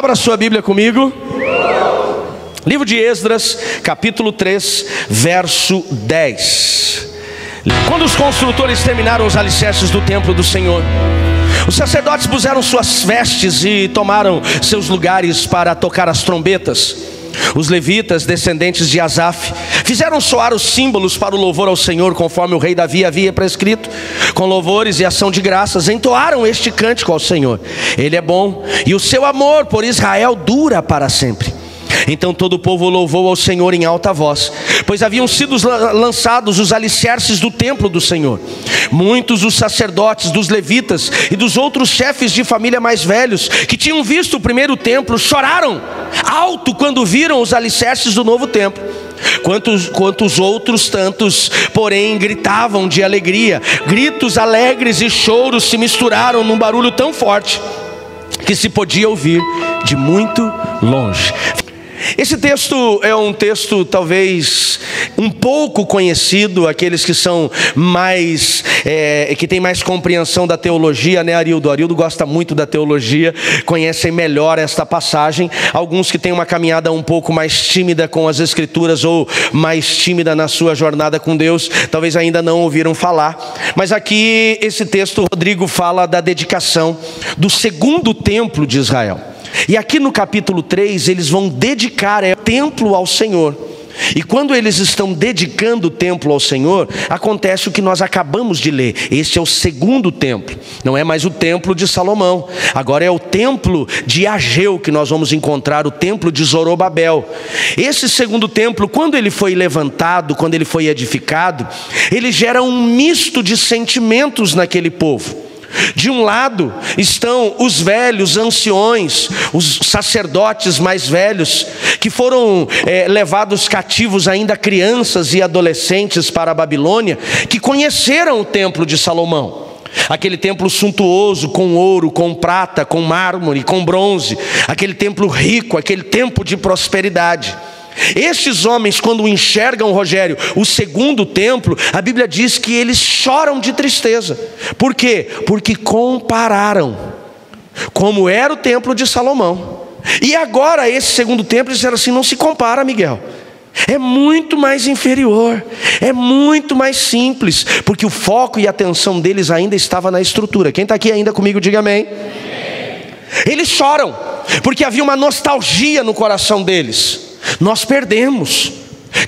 Abra sua Bíblia comigo. Livro de Esdras, capítulo 3, verso 10. Quando os construtores terminaram os alicerces do templo do Senhor, os sacerdotes puseram suas vestes e tomaram seus lugares para tocar as trombetas. Os levitas, descendentes de Asaf, fizeram soar os símbolos para o louvor ao Senhor, conforme o rei Davi havia prescrito. Com louvores e ação de graças, entoaram este cântico ao Senhor: Ele é bom, e o seu amor por Israel dura para sempre. Então todo o povo louvou ao Senhor em alta voz, pois haviam sido lançados os alicerces do templo do Senhor. Muitos dos sacerdotes, dos levitas e dos outros chefes de família mais velhos, que tinham visto o primeiro templo, choraram alto quando viram os alicerces do novo templo. Quantos outros tantos, porém, gritavam de alegria. Gritos alegres e choros se misturaram num barulho tão forte que se podia ouvir de muito longe. Esse texto é um texto talvez um pouco conhecido, aqueles que são mais, que têm mais compreensão da teologia, né, Arildo? Arildo gosta muito da teologia, conhecem melhor esta passagem. Alguns que têm uma caminhada um pouco mais tímida com as Escrituras, ou mais tímida na sua jornada com Deus, talvez ainda não ouviram falar. Mas aqui esse texto, Rodrigo fala da dedicação do segundo templo de Israel. E aqui no capítulo 3 eles vão dedicar o templo ao Senhor. E quando eles estão dedicando o templo ao Senhor, acontece o que nós acabamos de ler. Este é o segundo templo. Não é mais o templo de Salomão. Agora é o templo de Ageu que nós vamos encontrar, o templo de Zorobabel. Esse segundo templo, quando ele foi levantado, quando ele foi edificado, ele gera um misto de sentimentos naquele povo. De um lado estão os velhos, anciões, os sacerdotes mais velhos, que foram levados cativos ainda crianças e adolescentes para a Babilônia, que conheceram o templo de Salomão. Aquele templo suntuoso, com ouro, com prata, com mármore, com bronze. Aquele templo rico, aquele templo de prosperidade. Estes homens, quando enxergam, Rogério, o segundo templo, a Bíblia diz que eles choram de tristeza. Por quê? Porque compararam como era o templo de Salomão. E agora esse segundo templo, disseram assim: não se compara, Miguel. É muito mais inferior, é muito mais simples, porque o foco e a atenção deles ainda estava na estrutura. Quem está aqui ainda comigo, diga amém. Eles choram, porque havia uma nostalgia no coração deles. Nós perdemos,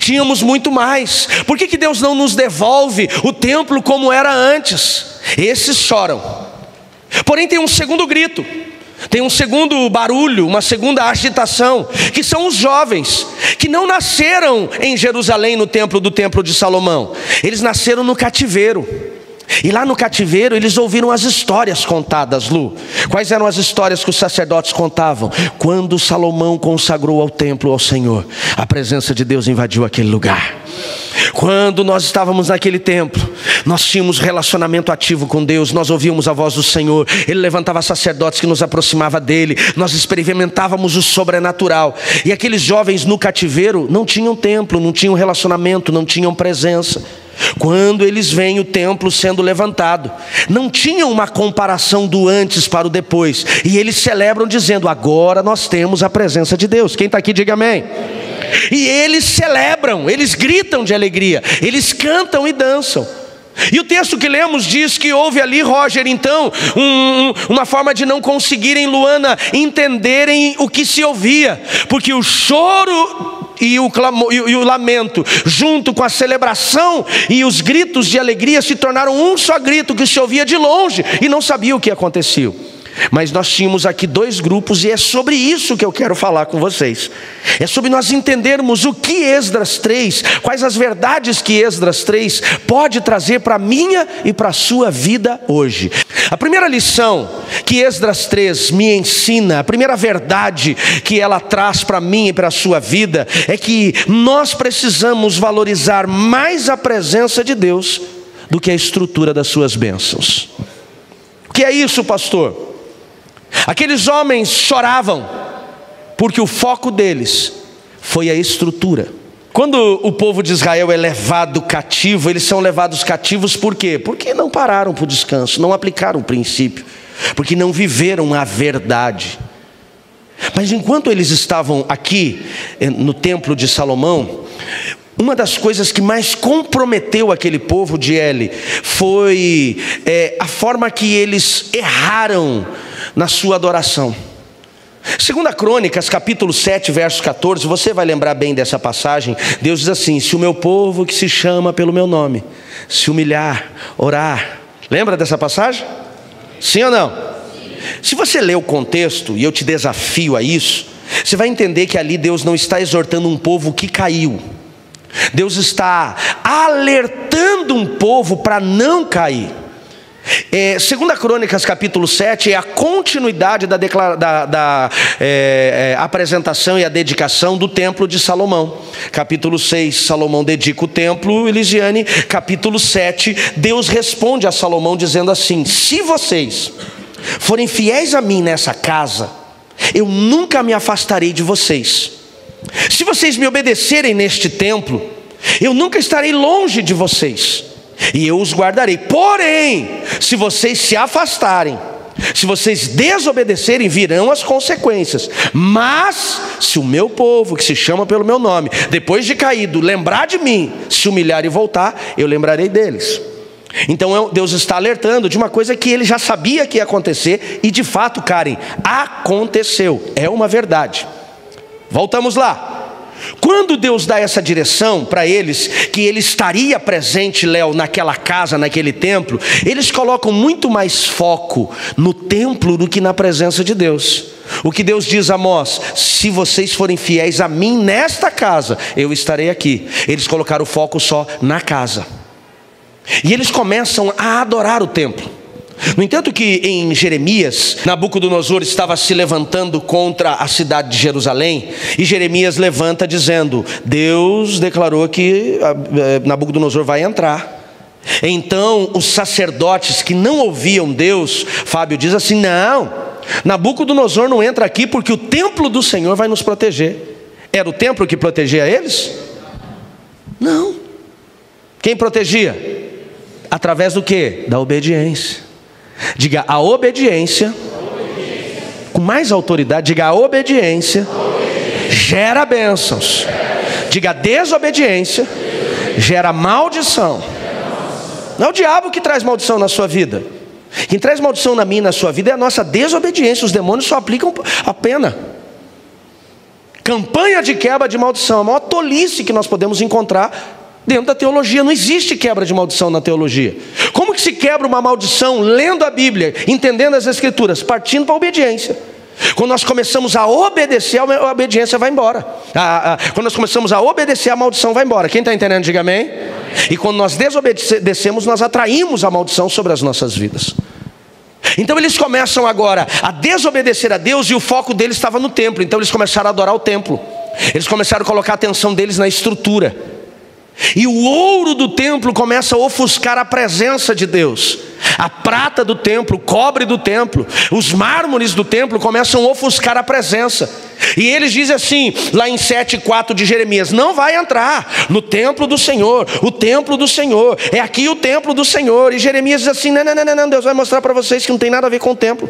tínhamos muito mais. Por que Deus não nos devolve o templo como era antes? Esses choram. Porém tem um segundo grito, tem um segundo barulho, uma segunda agitação, que são os jovens, que não nasceram em Jerusalém no templo do templo de Salomão. Eles nasceram no cativeiro. E lá no cativeiro eles ouviram as histórias contadas, Lu. Quais eram as histórias que os sacerdotes contavam? Quando Salomão consagrou ao templo ao Senhor, a presença de Deus invadiu aquele lugar. Quando nós estávamos naquele templo, nós tínhamos relacionamento ativo com Deus, nós ouvíamos a voz do Senhor, Ele levantava sacerdotes que nos aproximava dEle, nós experimentávamos o sobrenatural. E aqueles jovens no cativeiro não tinham templo, não tinham relacionamento, não tinham presença. Quando eles veem o templo sendo levantado, não tinham uma comparação do antes para o depois, e eles celebram dizendo: agora nós temos a presença de Deus. Quem está aqui, diga amém. E eles celebram, eles gritam de alegria, eles cantam e dançam. E o texto que lemos diz que houve ali, Roger, então, uma forma de não conseguirem, Luana, entenderem o que se ouvia, porque o choro e o lamento, junto com a celebração e os gritos de alegria, se tornaram um só grito que se ouvia de longe e não sabia o que acontecia. Mas nós tínhamos aqui dois grupos, e é sobre isso que eu quero falar com vocês. É sobre nós entendermos o que Esdras 3, quais as verdades que Esdras 3 pode trazer para a minha e para a sua vida hoje. A primeira lição que Esdras 3 me ensina, a primeira verdade que ela traz para mim e para a sua vida, é que nós precisamos valorizar mais a presença de Deus do que a estrutura das suas bênçãos. O que é isso, pastor? Aqueles homens choravam porque o foco deles foi a estrutura. Quando o povo de Israel é levado cativo, eles são levados cativos por quê? Porque não pararam para o descanso, não aplicaram o princípio, porque não viveram a verdade. Mas enquanto eles estavam aqui no templo de Salomão, uma das coisas que mais comprometeu aquele povo de Eli foi a forma que eles erraram na sua adoração. 2 Crônicas, capítulo 7, verso 14, você vai lembrar bem dessa passagem. Deus diz assim: se o meu povo que se chama pelo meu nome se humilhar, orar. Lembra dessa passagem? Sim ou não? Sim. Se você ler o contexto, e eu te desafio a isso, você vai entender que ali Deus não está exortando um povo que caiu. Deus está alertando um povo para não cair. 2 Crônicas capítulo 7 é a continuidade da apresentação e a dedicação do templo de Salomão. Capítulo 6, Salomão dedica o templo, Elisiane. Capítulo 7, Deus responde a Salomão dizendo assim: se vocês forem fiéis a mim nessa casa, eu nunca me afastarei de vocês. Se vocês me obedecerem neste templo, eu nunca estarei longe de vocês, e eu os guardarei. Porém, se vocês se afastarem, se vocês desobedecerem, virão as consequências. Mas se o meu povo, que se chama pelo meu nome, depois de caído, lembrar de mim, se humilhar e voltar, eu lembrarei deles. Então Deus está alertando de uma coisa que ele já sabia que ia acontecer, e de fato, Karen, aconteceu. É uma verdade. Voltamos lá. Quando Deus dá essa direção para eles, que ele estaria presente, Léo, naquela casa, naquele templo, eles colocam muito mais foco no templo do que na presença de Deus. O que Deus diz a Amós: se vocês forem fiéis a mim nesta casa, eu estarei aqui. Eles colocaram o foco só na casa, e eles começam a adorar o templo. No entanto que em Jeremias, Nabucodonosor estava se levantando contra a cidade de Jerusalém, e Jeremias levanta dizendo: Deus declarou que Nabucodonosor vai entrar. Então os sacerdotes que não ouviam Deus, Fábio diz assim: não, Nabucodonosor não entra aqui porque o templo do Senhor vai nos proteger. Era o templo que protegia eles? Não. Quem protegia? Através do quê? Da obediência. Diga: a obediência, com mais autoridade, diga: a obediência gera bênçãos. Diga: a desobediência gera maldição. Não é o diabo que traz maldição na sua vida. Quem traz maldição na minha e na sua vida é a nossa desobediência. Os demônios só aplicam a pena. Campanha de quebra de maldição, a maior tolice que nós podemos encontrar dentro da teologia. Não existe quebra de maldição na teologia. Como que se quebra uma maldição? Lendo a Bíblia, entendendo as Escrituras, partindo para a obediência. Quando nós começamos a obedecer, a obediência vai embora. Quando nós começamos a obedecer, a maldição vai embora. Quem está entendendo, diga amém. E quando nós desobedecemos, nós atraímos a maldição sobre as nossas vidas. Então eles começam agora a desobedecer a Deus, e o foco deles estava no templo. Então eles começaram a adorar o templo. Eles começaram a colocar a atenção deles na estrutura. E o ouro do templo começa a ofuscar a presença de Deus. A prata do templo, o cobre do templo, os mármores do templo começam a ofuscar a presença. E eles dizem assim, lá em 7:4 de Jeremias: não vai entrar no templo do Senhor, o templo do Senhor, é aqui o templo do Senhor. E Jeremias diz assim: não, Deus vai mostrar para vocês que não tem nada a ver com o templo.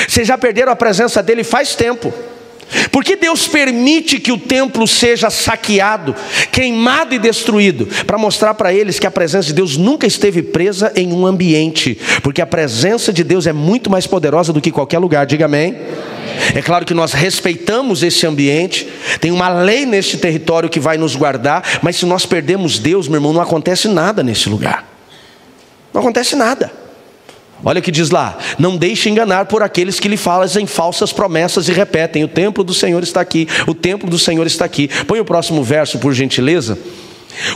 Vocês já perderam a presença dele faz tempo. Por que Deus permite que o templo seja saqueado, queimado e destruído? Para mostrar para eles que a presença de Deus nunca esteve presa em um ambiente, porque a presença de Deus é muito mais poderosa do que qualquer lugar. Diga amém. É claro que nós respeitamos esse ambiente, tem uma lei neste território que vai nos guardar, mas se nós perdemos Deus, meu irmão, não acontece nada nesse lugar. Não acontece nada. Olha o que diz lá: não deixe enganar por aqueles que lhe fazem falsas promessas e repetem: o templo do Senhor está aqui, o templo do Senhor está aqui. Põe o próximo verso, por gentileza.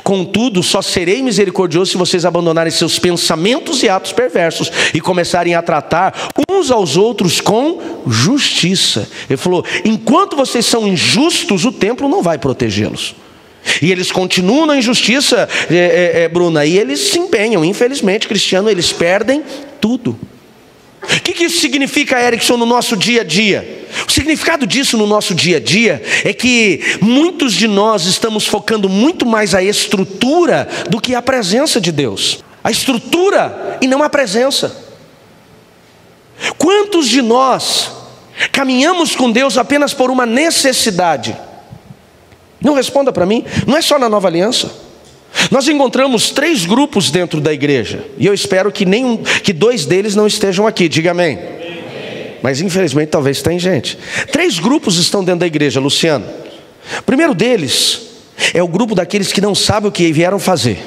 Contudo, só serei misericordioso se vocês abandonarem seus pensamentos e atos perversos e começarem a tratar uns aos outros com justiça. Ele falou: enquanto vocês são injustos, o templo não vai protegê-los. E eles continuam na injustiça, Bruna, e eles se empenham. Infelizmente, cristiano, eles perdem tudo. O que isso significa, Erickson, no nosso dia a dia? O significado disso no nosso dia a dia é que muitos de nós estamos focando muito mais a estrutura do que a presença de Deus. A estrutura e não a presença. Quantos de nós Caminhamos com Deus apenas por uma necessidade? Não responda para mim. Não é só na Nova Aliança. Nós encontramos 3 grupos dentro da igreja, e eu espero que 2 deles não estejam aqui. Diga amém. Mas infelizmente talvez tenha gente. 3 grupos estão dentro da igreja, Luciano. O primeiro deles é o grupo daqueles que não sabem o que vieram fazer.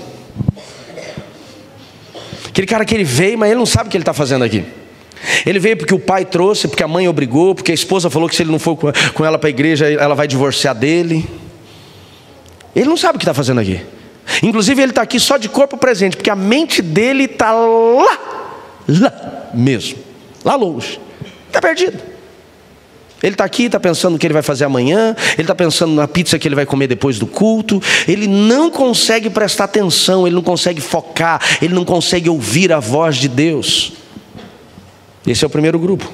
Aquele cara que ele veio, mas ele não sabe o que ele está fazendo aqui. Ele veio porque o pai trouxe, porque a mãe obrigou, porque a esposa falou que se ele não for com ela para a igreja, ela vai divorciar dele. Ele não sabe o que está fazendo aqui. Inclusive ele está aqui só de corpo presente, porque a mente dele está lá mesmo, lá longe. Está perdido. Ele está aqui, está pensando no que ele vai fazer amanhã. Ele está pensando na pizza que ele vai comer depois do culto. Ele não consegue prestar atenção. Ele não consegue focar. Ele não consegue ouvir a voz de Deus. Esse é o primeiro grupo.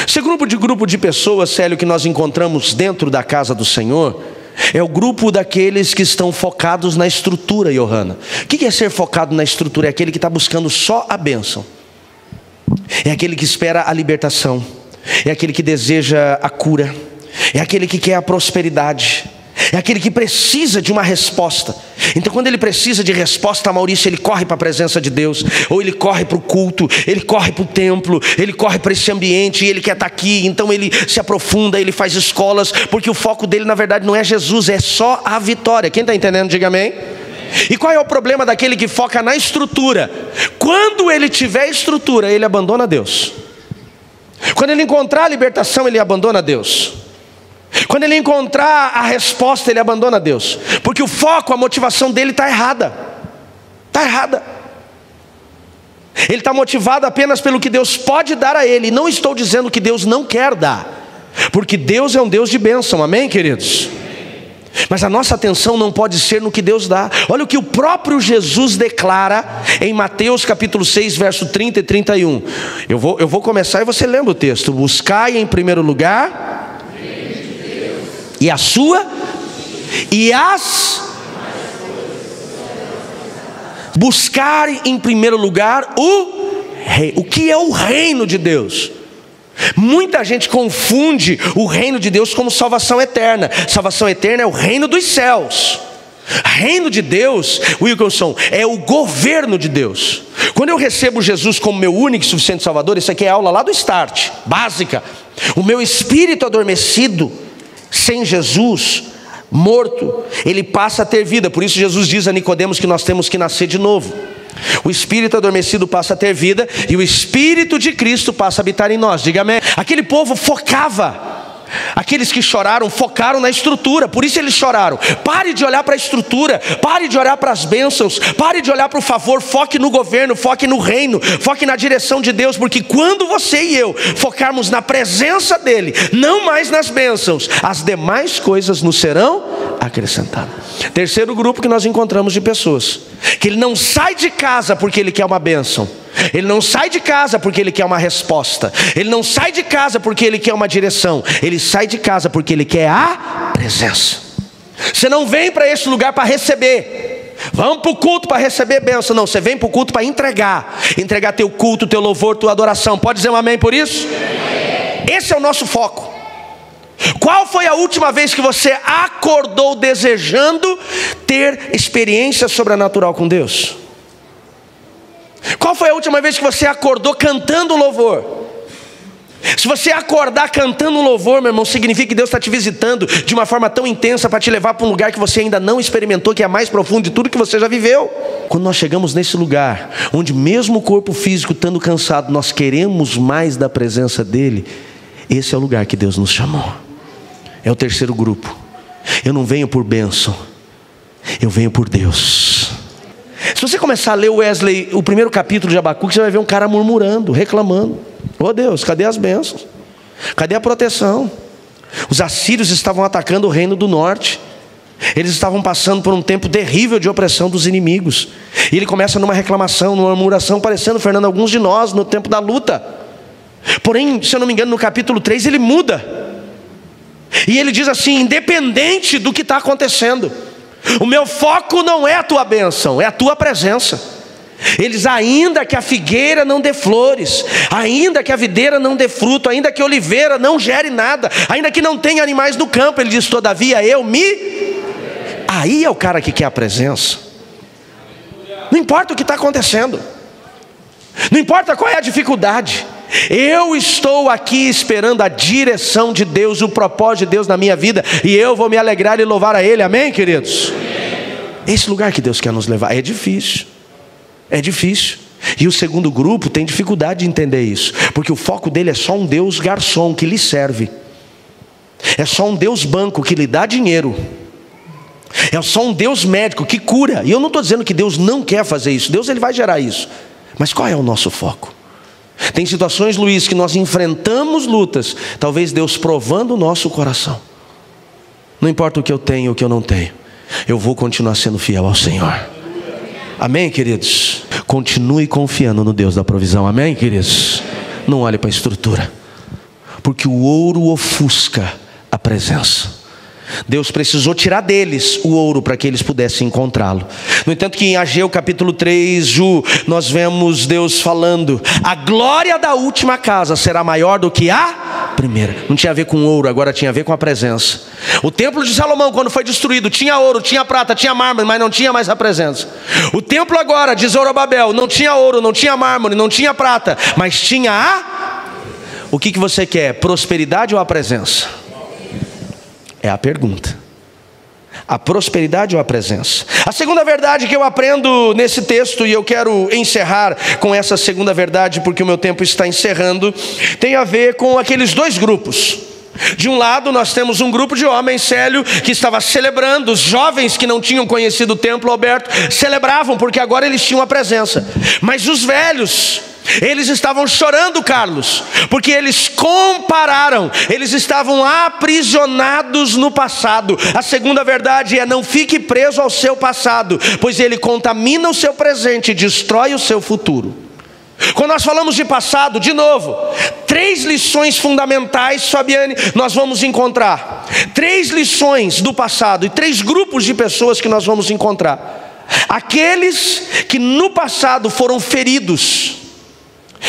Esse grupo de pessoas, Célio, que nós encontramos dentro da casa do Senhor, é o grupo daqueles que estão focados na estrutura, Johanna. O que é ser focado na estrutura? É aquele que está buscando só a bênção. É aquele que espera a libertação. É aquele que deseja a cura. É aquele que quer a prosperidade. É aquele que precisa de uma resposta. Então quando ele precisa de resposta, Maurício, ele corre para a presença de Deus. Ou ele corre para o culto, ele corre para o templo, ele corre para esse ambiente, e ele quer estar aqui. Então ele se aprofunda, ele faz escolas, porque o foco dele na verdade não é Jesus, é só a vitória. Quem está entendendo, diga amém. E qual é o problema daquele que foca na estrutura? Quando ele tiver estrutura, ele abandona Deus. Quando ele encontrar a libertação, ele abandona Deus. Quando ele encontrar a resposta, ele abandona Deus. Porque o foco, a motivação dele está errada. Está errada. Ele está motivado apenas pelo que Deus pode dar a ele. E não estou dizendo que Deus não quer dar, porque Deus é um Deus de bênção, amém, queridos? Mas a nossa atenção não pode ser no que Deus dá. Olha o que o próprio Jesus declara em Mateus capítulo 6, verso 30 e 31. Eu vou começar e você lembra o texto. Buscai em primeiro lugar e a sua e as... Buscar em primeiro lugar o rei. O que é o reino de Deus? Muita gente confunde o reino de Deus como salvação eterna. Salvação eterna é o reino dos céus. Reino de Deus, Wilkerson, é o governo de Deus. Quando eu recebo Jesus como meu único e suficiente Salvador, isso aqui é aula lá do start, básica. O meu espírito adormecido, sem Jesus, morto, ele passa a ter vida. Por isso Jesus diz a Nicodemos que nós temos que nascer de novo. O espírito adormecido passa a ter vida, e o Espírito de Cristo passa a habitar em nós. Diga amém. Aquele povo focava. Aqueles que choraram, focaram na estrutura. Por isso eles choraram. Pare de olhar para a estrutura. Pare de olhar para as bênçãos. Pare de olhar para o favor. Foque no governo, foque no reino, foque na direção de Deus. Porque quando você e eu focarmos na presença dEle, não mais nas bênçãos, as demais coisas nos serão acrescentadas. Terceiro grupo que nós encontramos de pessoas, que ele não sai de casa porque ele quer uma bênção. Ele não sai de casa porque ele quer uma resposta. Ele não sai de casa porque ele quer uma direção. Ele sai de casa porque ele quer a presença. Você não vem para esse lugar para receber. Vamos para o culto para receber bênção. Não, você vem para o culto para entregar. Entregar teu culto, teu louvor, tua adoração. Pode dizer um amém por isso? Esse é o nosso foco. Qual foi a última vez que você acordou desejando ter experiência sobrenatural com Deus? Qual foi a última vez que você acordou cantando um louvor? Se você acordar cantando um louvor, meu irmão, significa que Deus está te visitando de uma forma tão intensa para te levar para um lugar que você ainda não experimentou, que é mais profundo de tudo que você já viveu. Quando nós chegamos nesse lugar, onde mesmo o corpo físico estando cansado, nós queremos mais da presença dEle, esse é o lugar que Deus nos chamou. É o terceiro grupo. Eu não venho por bênção, eu venho por Deus. Se você começar a ler, Wesley, o primeiro capítulo de Abacuque, você vai ver um cara murmurando, reclamando. Oh Deus, cadê as bênçãos? Cadê a proteção? Os assírios estavam atacando o reino do norte. Eles estavam passando por um tempo terrível de opressão dos inimigos. E ele começa numa reclamação, numa murmuração, parecendo, Fernando, alguns de nós no tempo da luta. Porém, se eu não me engano, no capítulo 3 ele muda. E ele diz assim: independente do que está acontecendo, o meu foco não é a tua bênção, é a tua presença. Eles, ainda que a figueira não dê flores, ainda que a videira não dê fruto, ainda que a oliveira não gere nada, ainda que não tenha animais no campo, ele diz: todavia eu me... Aí é o cara que quer a presença. Não importa o que está acontecendo, não importa qual é a dificuldade, eu estou aqui esperando a direção de Deus, o propósito de Deus na minha vida, e eu vou me alegrar e louvar a Ele. Amém, queridos? Esse lugar que Deus quer nos levar é difícil. É difícil. E o segundo grupo tem dificuldade de entender isso, porque o foco dele é só um Deus garçom que lhe serve, é só um Deus banco que lhe dá dinheiro, é só um Deus médico que cura. E eu não estou dizendo que Deus não quer fazer isso, Deus ele vai gerar isso, mas qual é o nosso foco? Tem situações, Luiz, que nós enfrentamos lutas, talvez Deus provando o nosso coração. Não importa o que eu tenho ou o que eu não tenho, eu vou continuar sendo fiel ao Senhor. Amém, queridos? Continue confiando no Deus da provisão. Amém, queridos? Não olhe para a estrutura, porque o ouro ofusca a presença. Deus precisou tirar deles o ouro para que eles pudessem encontrá-lo. No entanto que em Ageu capítulo 3, nós vemos Deus falando: a glória da última casa será maior do que a primeira. Não tinha a ver com ouro, agora tinha a ver com a presença. O templo de Salomão, quando foi destruído, tinha ouro, tinha prata, tinha mármore, mas não tinha mais a presença. O templo agora de Zorobabel não tinha ouro, não tinha mármore, não tinha prata, mas tinha a... O que você quer? Prosperidade ou a presença? É a pergunta. A prosperidade ou a presença? A segunda verdade que eu aprendo nesse texto, e eu quero encerrar com essa segunda verdade, porque o meu tempo está encerrando, tem a ver com aqueles dois grupos. De um lado nós temos um grupo de homens sério que estava celebrando. Os jovens que não tinham conhecido o templo, Alberto, celebravam porque agora eles tinham a presença. Mas os velhos, eles estavam chorando, Carlos, porque eles compararam, eles estavam aprisionados no passado. A segunda verdade é: não fique preso ao seu passado, pois ele contamina o seu presente e destrói o seu futuro. Quando nós falamos de passado, de novo, 3 lições fundamentais, Fabiane, nós vamos encontrar. 3 lições do passado e 3 grupos de pessoas que nós vamos encontrar. Aqueles que no passado foram feridos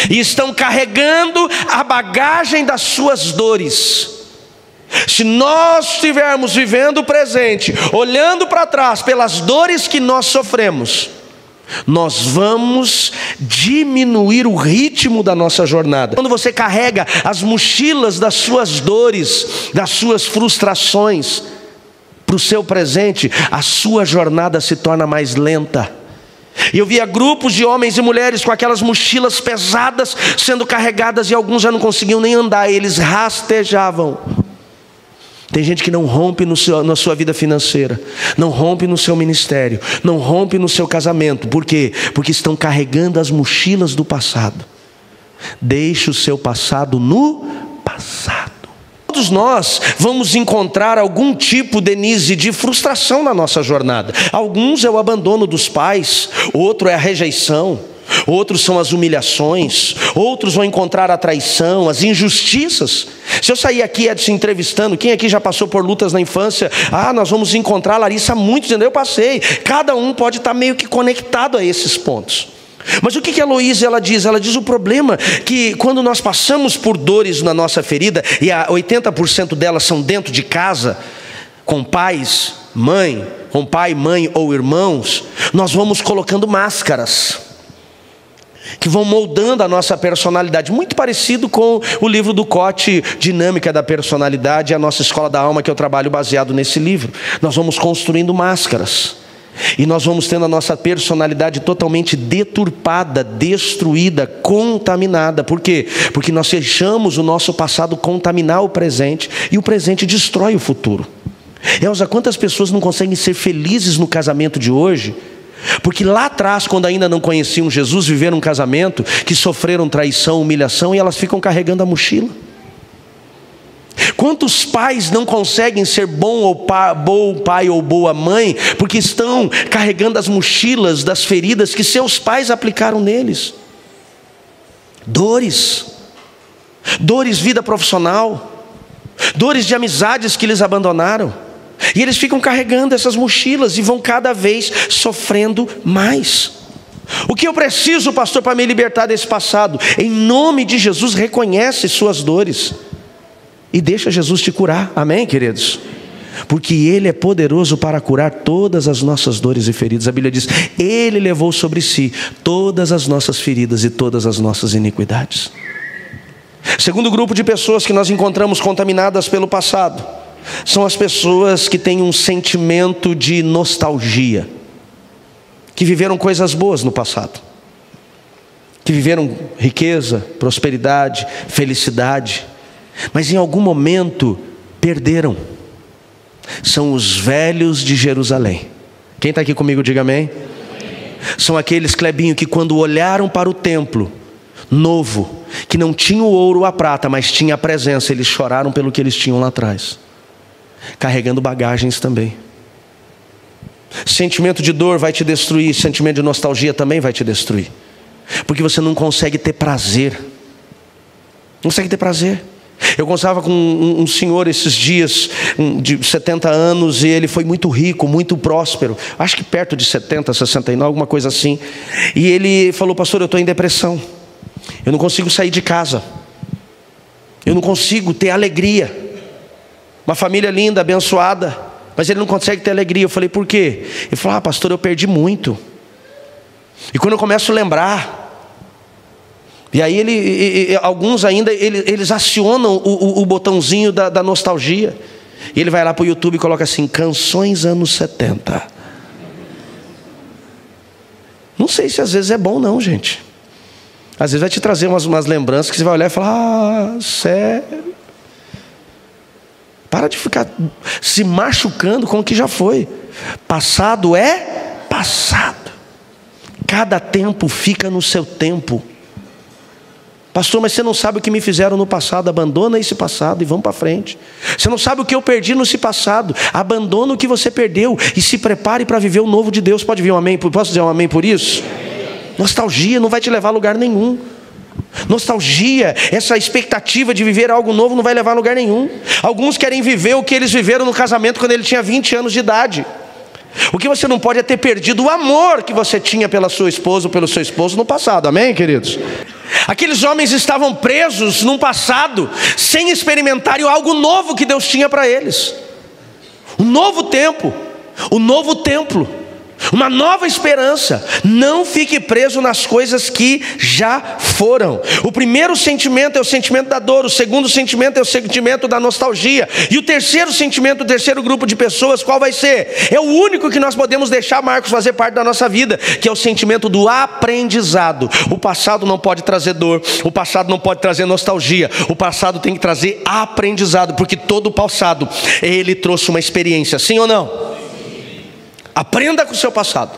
e estão carregando a bagagem das suas dores. Se nós estivermos vivendo o presente, olhando para trás pelas dores que nós sofremos, nós vamos diminuir o ritmo da nossa jornada. Quando você carrega as mochilas das suas dores, das suas frustrações para o seu presente, a sua jornada se torna mais lenta. E eu via grupos de homens e mulheres com aquelas mochilas pesadas sendo carregadas, e alguns já não conseguiam nem andar, eles rastejavam. Tem gente que não rompe na sua vida financeira, não rompe no seu ministério, não rompe no seu casamento. Por quê? Porque estão carregando as mochilas do passado. Deixe o seu passado no passado. Todos nós vamos encontrar algum tipo, Denise, de frustração na nossa jornada. Alguns é o abandono dos pais, outro é a rejeição, outros são as humilhações, outros vão encontrar a traição, as injustiças. Se eu sair aqui se entrevistando, quem aqui já passou por lutas na infância? Nós vamos encontrar, Larissa, muito dizendo: eu passei. Cada um pode estar meio que conectado a esses pontos. Mas o que a Heloísa ela diz? Ela diz: o problema que quando nós passamos por dores na nossa ferida, e 80% delas são dentro de casa, com pais, mãe, com pai, mãe ou irmãos, nós vamos colocando máscaras que vão moldando a nossa personalidade, muito parecido com o livro do Cote, Dinâmica da Personalidade, a nossa escola da alma, que eu trabalho baseado nesse livro. Nós vamos construindo máscaras, e nós vamos tendo a nossa personalidade totalmente deturpada, destruída, contaminada. Por quê? Porque nós deixamos o nosso passado contaminar o presente, e o presente destrói o futuro. Elza, quantas pessoas não conseguem ser felizes no casamento de hoje, porque lá atrás, quando ainda não conheciam Jesus, viveram um casamento que sofreram traição, humilhação, e elas ficam carregando a mochila. Quantos pais não conseguem ser bom pai ou boa mãe, porque estão carregando as mochilas das feridas que seus pais aplicaram neles? Dores, vida profissional, dores de amizades que eles abandonaram. E eles ficam carregando essas mochilas e vão cada vez sofrendo mais. O que eu preciso, pastor, para me libertar desse passado? Em nome de Jesus, reconhece suas dores e deixa Jesus te curar. Amém, queridos? Porque Ele é poderoso para curar todas as nossas dores e feridas. A Bíblia diz: Ele levou sobre si todas as nossas feridas e todas as nossas iniquidades. Segundo grupo de pessoas que nós encontramos contaminadas pelo passado são as pessoas que têm um sentimento de nostalgia, que viveram coisas boas no passado, que viveram riqueza, prosperidade, felicidade, mas em algum momento perderam. São os velhos de Jerusalém. Quem está aqui comigo, diga amém. São aqueles, Clebinho, que quando olharam para o templo novo, que não tinha o ouro ou a prata, mas tinha a presença, eles choraram pelo que eles tinham lá atrás, carregando bagagens também. Sentimento de dor vai te destruir, sentimento de nostalgia também vai te destruir, porque você não consegue ter prazer. Não consegue ter prazer. Eu conversava com um senhor esses dias, de 70 anos, e ele foi muito rico, muito próspero, acho que perto de 70, 69, alguma coisa assim. E ele falou: pastor, eu estou em depressão, eu não consigo sair de casa, eu não consigo ter alegria. Uma família linda, abençoada, mas ele não consegue ter alegria. Eu falei: por quê? Ele falou: ah, pastor, eu perdi muito. E quando eu começo a lembrar, e aí alguns ainda, eles acionam o botãozinho da nostalgia. E ele vai lá para o YouTube e coloca assim: canções anos 70. Não sei se às vezes é bom não, gente. Às vezes vai te trazer umas lembranças que você vai olhar e falar: ah, sério? Para de ficar se machucando com o que já foi. Passado é passado. Cada tempo fica no seu tempo. Pastor, mas você não sabe o que me fizeram no passado. Abandona esse passado e vamos para frente. Você não sabe o que eu perdi nesse passado. Abandona o que você perdeu e se prepare para viver o novo de Deus. Pode vir um amém? Posso dizer um amém por isso? Nostalgia não vai te levar a lugar nenhum. Nostalgia, essa expectativa de viver algo novo não vai levar a lugar nenhum. Alguns querem viver o que eles viveram no casamento quando ele tinha 20 anos de idade. O que você não pode é ter perdido o amor que você tinha pela sua esposa ou pelo seu esposo no passado. Amém, queridos? Aqueles homens estavam presos num passado, sem experimentarem algo novo que Deus tinha para eles. Um novo tempo, um novo templo, uma nova esperança. Não fique preso nas coisas que já foram. O primeiro sentimento é o sentimento da dor. O segundo sentimento é o sentimento da nostalgia. E o terceiro sentimento, o terceiro grupo de pessoas, qual vai ser? É o único que nós podemos deixar, Marcos, fazer parte da nossa vida, que é o sentimento do aprendizado. O passado não pode trazer dor, o passado não pode trazer nostalgia, o passado tem que trazer aprendizado, porque todo o passado, ele trouxe uma experiência, sim ou não? Aprenda com o seu passado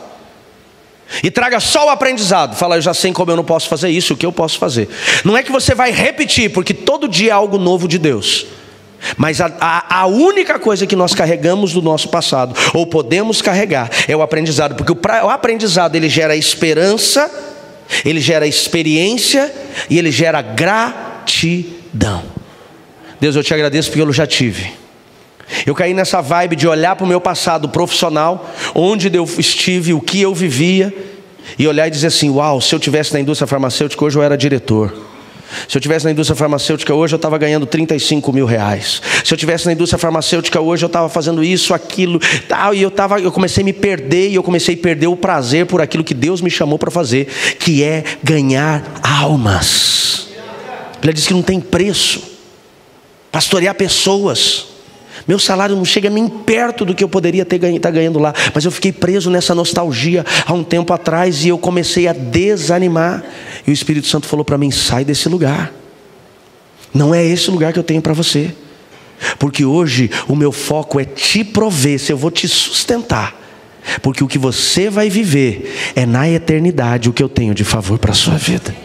e traga só o aprendizado. Fala: eu já sei como eu não posso fazer isso, o que eu posso fazer. Não é que você vai repetir, porque todo dia é algo novo de Deus. Mas a única coisa que nós carregamos do nosso passado, ou podemos carregar, é o aprendizado. Porque o aprendizado, ele gera esperança, ele gera experiência e ele gera gratidão. Deus, eu te agradeço porque eu já tive. Eu caí nessa vibe de olhar para o meu passado profissional, onde eu estive, o que eu vivia, e olhar e dizer assim: uau, se eu tivesse na indústria farmacêutica hoje eu era diretor. Se eu tivesse na indústria farmacêutica hoje eu estava ganhando 35 mil reais. Se eu tivesse na indústria farmacêutica hoje eu estava fazendo isso, aquilo, tal. E eu comecei a me perder, e eu comecei a perder o prazer por aquilo que Deus me chamou para fazer, que é ganhar almas. Ele diz que não tem preço pastorear pessoas. Meu salário não chega nem perto do que eu poderia estar ganhando lá. Mas eu fiquei preso nessa nostalgia há um tempo atrás, e eu comecei a desanimar. E o Espírito Santo falou para mim: sai desse lugar. Não é esse lugar que eu tenho para você. Porque hoje o meu foco é te prover, se eu vou te sustentar. Porque o que você vai viver é na eternidade o que eu tenho de favor para a sua vida.